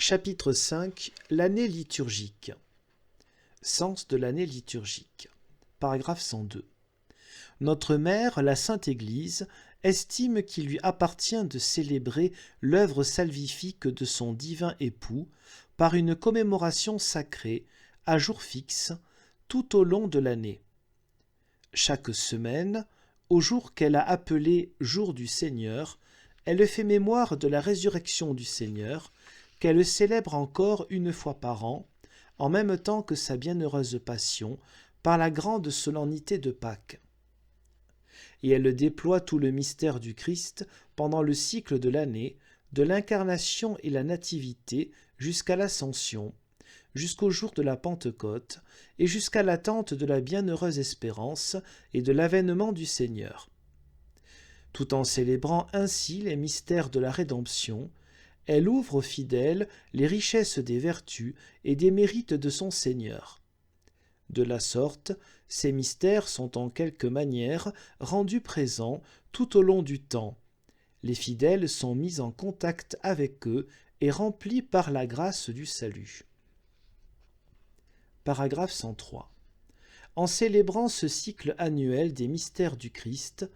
Chapitre 5. L'année liturgique. Sens de l'année liturgique. Paragraphe 102. Notre mère, la Sainte Église, estime qu'il lui appartient de célébrer l'œuvre salvifique de son divin époux par une commémoration sacrée, à jour fixe, tout au long de l'année. Chaque semaine, au jour qu'elle a appelé jour du Seigneur, elle fait mémoire de la résurrection du Seigneur, qu'elle célèbre encore une fois par an, en même temps que sa bienheureuse passion, par la grande solennité de Pâques. Et elle déploie tout le mystère du Christ pendant le cycle de l'année, de l'incarnation et la nativité jusqu'à l'ascension, jusqu'au jour de la Pentecôte, et jusqu'à l'attente de la bienheureuse espérance et de l'avènement du Seigneur. Tout en célébrant ainsi les mystères de la rédemption, elle ouvre aux fidèles les richesses des vertus et des mérites de son Seigneur. De la sorte, ces mystères sont en quelque manière rendus présents tout au long du temps. Les fidèles sont mis en contact avec eux et remplis par la grâce du salut. Paragraphe 103. En célébrant ce cycle annuel des mystères du Christ,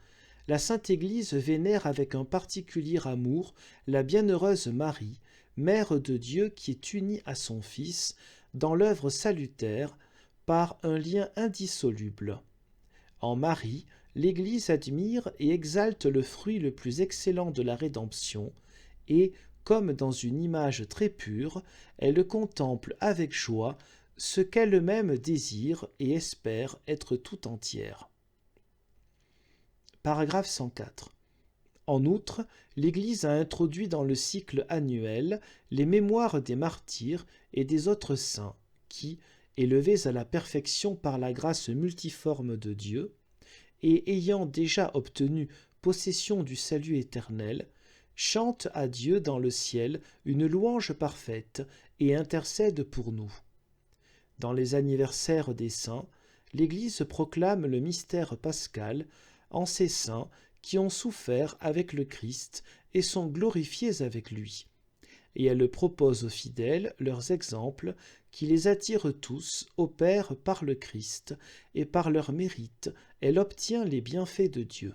la Sainte Église vénère avec un particulier amour la bienheureuse Marie, Mère de Dieu qui est unie à son Fils dans l'œuvre salutaire par un lien indissoluble. En Marie, l'Église admire et exalte le fruit le plus excellent de la rédemption et, comme dans une image très pure, elle contemple avec joie ce qu'elle-même désire et espère être tout entière. Paragraphe 104. En outre, l'Église a introduit dans le cycle annuel les mémoires des martyrs et des autres saints qui, élevés à la perfection par la grâce multiforme de Dieu, et ayant déjà obtenu possession du salut éternel, chantent à Dieu dans le ciel une louange parfaite et intercèdent pour nous. Dans les anniversaires des saints, l'Église proclame le mystère pascal en ces saints qui ont souffert avec le Christ et sont glorifiés avec lui. Et elle propose aux fidèles leurs exemples qui les attirent tous au Père par le Christ, et par leur mérite, elle obtient les bienfaits de Dieu.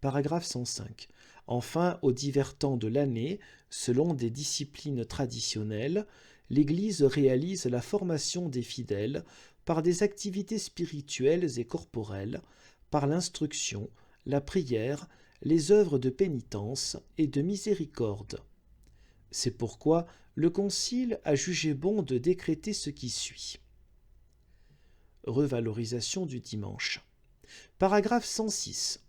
Paragraphe 105. Enfin, aux divers temps de l'année, selon des disciplines traditionnelles, l'Église réalise la formation des fidèles par des activités spirituelles et corporelles, par l'instruction, la prière, les œuvres de pénitence et de miséricorde. C'est pourquoi le Concile a jugé bon de décréter ce qui suit. Revalorisation du dimanche. Paragraphe 106.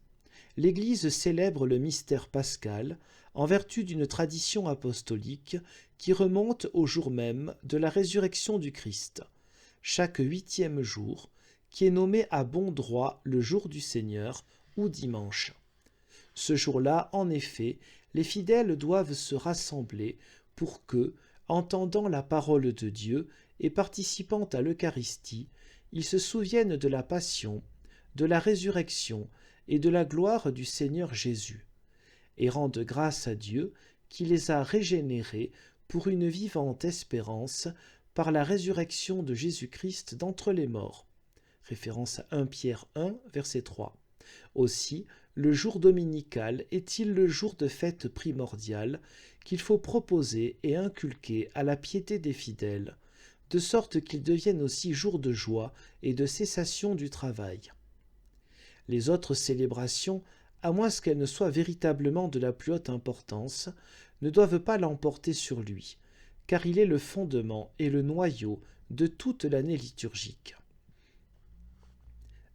L'Église célèbre le mystère pascal en vertu d'une tradition apostolique qui remonte au jour même de la résurrection du Christ, chaque 8e jour, qui est nommé à bon droit le jour du Seigneur ou dimanche. Ce jour-là, en effet, les fidèles doivent se rassembler pour que, entendant la parole de Dieu et participant à l'Eucharistie, ils se souviennent de la passion, de la résurrection et de la gloire du Seigneur Jésus, et rendent grâce à Dieu qui les a régénérés pour une vivante espérance par la résurrection de Jésus-Christ d'entre les morts. Référence à 1 Pierre 1, verset 3. Aussi, le jour dominical est-il le jour de fête primordial qu'il faut proposer et inculquer à la piété des fidèles, de sorte qu'il devienne aussi jour de joie et de cessation du travail. Les autres célébrations, à moins qu'elles ne soient véritablement de la plus haute importance, ne doivent pas l'emporter sur lui, car il est le fondement et le noyau de toute l'année liturgique.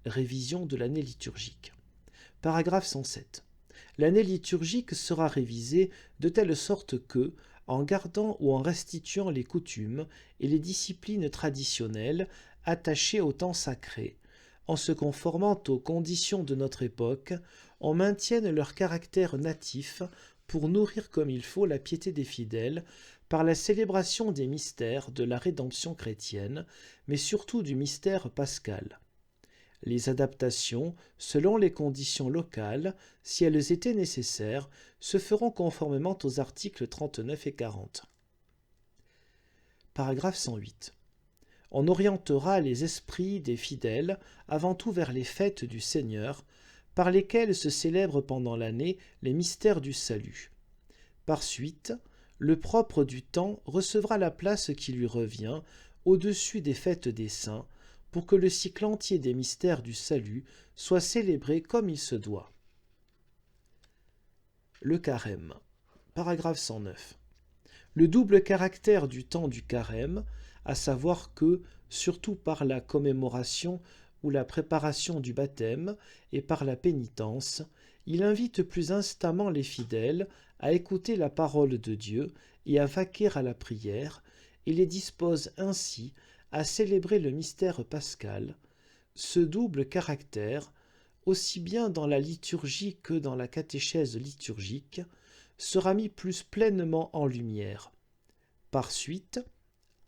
Révision de l'année liturgique. Paragraphe 107. L'année liturgique sera révisée de telle sorte que, en gardant ou en restituant les coutumes et les disciplines traditionnelles attachées au temps sacré, en se conformant aux conditions de notre époque, on maintienne leur caractère natif pour nourrir comme il faut la piété des fidèles par la célébration des mystères de la rédemption chrétienne, mais surtout du mystère pascal. Les adaptations, selon les conditions locales, si elles étaient nécessaires, se feront conformément aux articles 39 et 40. Paragraphe 108. On orientera les esprits des fidèles avant tout vers les fêtes du Seigneur, par lesquelles se célèbrent pendant l'année les mystères du salut. Par suite, le propre du temps recevra la place qui lui revient au-dessus des fêtes des saints, pour que le cycle entier des mystères du salut soit célébré comme il se doit. Le carême. Paragraphe 109. Le double caractère du temps du carême, à savoir que, surtout par la commémoration ou la préparation du baptême et par la pénitence, il invite plus instamment les fidèles à écouter la parole de Dieu et à vaquer à la prière, et les dispose ainsi à célébrer le mystère pascal. Ce double caractère, aussi bien dans la liturgie que dans la catéchèse liturgique, sera mis plus pleinement en lumière. Par suite,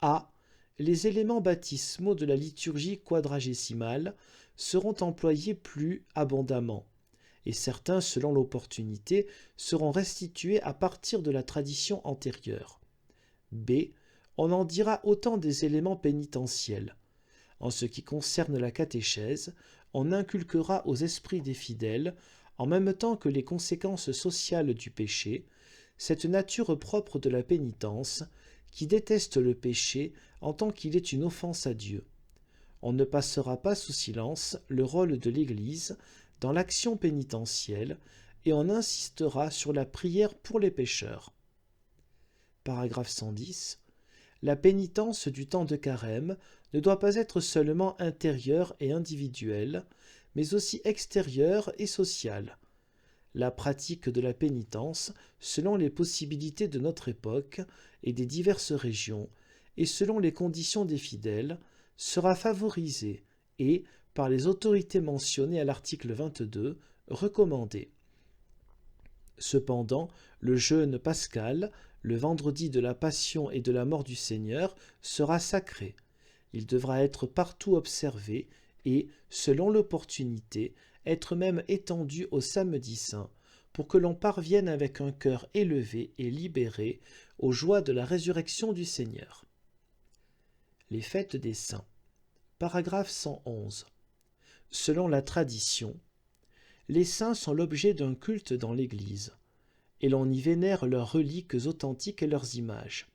a. Les éléments baptismaux de la liturgie quadragésimale seront employés plus abondamment, et certains, selon l'opportunité, seront restitués à partir de la tradition antérieure. B. On en dira autant des éléments pénitentiels. En ce qui concerne la catéchèse, on inculquera aux esprits des fidèles, en même temps que les conséquences sociales du péché, cette nature propre de la pénitence, qui déteste le péché en tant qu'il est une offense à Dieu. On ne passera pas sous silence le rôle de l'Église dans l'action pénitentielle et on insistera sur la prière pour les pécheurs. Paragraphe 110. La pénitence du temps de carême ne doit pas être seulement intérieure et individuelle, mais aussi extérieure et sociale. La pratique de la pénitence, selon les possibilités de notre époque et des diverses régions, et selon les conditions des fidèles, sera favorisée et, par les autorités mentionnées à l'article 22, recommandée. Cependant, le jeûne pascal, le vendredi de la Passion et de la mort du Seigneur, sera sacré. Il devra être partout observé et, selon l'opportunité, être même étendu au samedi saint, pour que l'on parvienne avec un cœur élevé et libéré aux joies de la résurrection du Seigneur. Les fêtes des saints. Paragraphe 111. Selon la tradition, les saints sont l'objet d'un culte dans l'Église, et l'on y vénère leurs reliques authentiques et leurs images.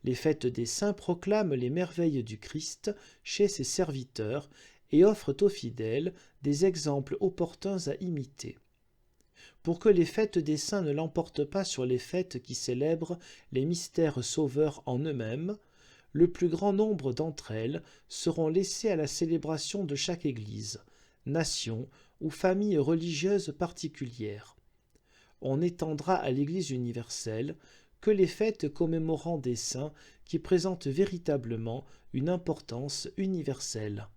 Les fêtes des saints proclament les merveilles du Christ chez ses serviteurs et offrent aux fidèles des exemples opportuns à imiter. Pour que les fêtes des saints ne l'emportent pas sur les fêtes qui célèbrent les mystères sauveurs en eux-mêmes, le plus grand nombre d'entre elles seront laissées à la célébration de chaque Église, nation ou famille religieuse particulière. On n'étendra à l'Église universelle que les fêtes commémorant des saints qui présentent véritablement une importance universelle.